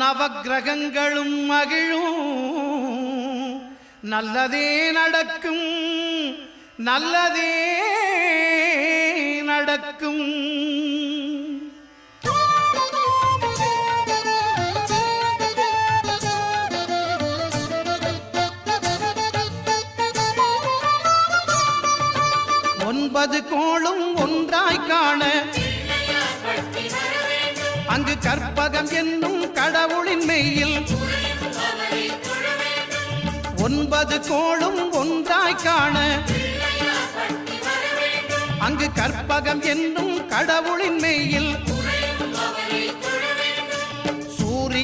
நவக்கிரகங்களும் மகிழும், நல்லதே நடக்கும், நல்லதே நடக்கும். 9 கோளும் ஒன்றாய் காண அங்கு கற்பகம் என்னும் கடவுளின் மெய்யில் 9 கோளும் ஒன்றாய் காண அங்கு கற்பகம் என்னும் கடவுளின் மெய்யில்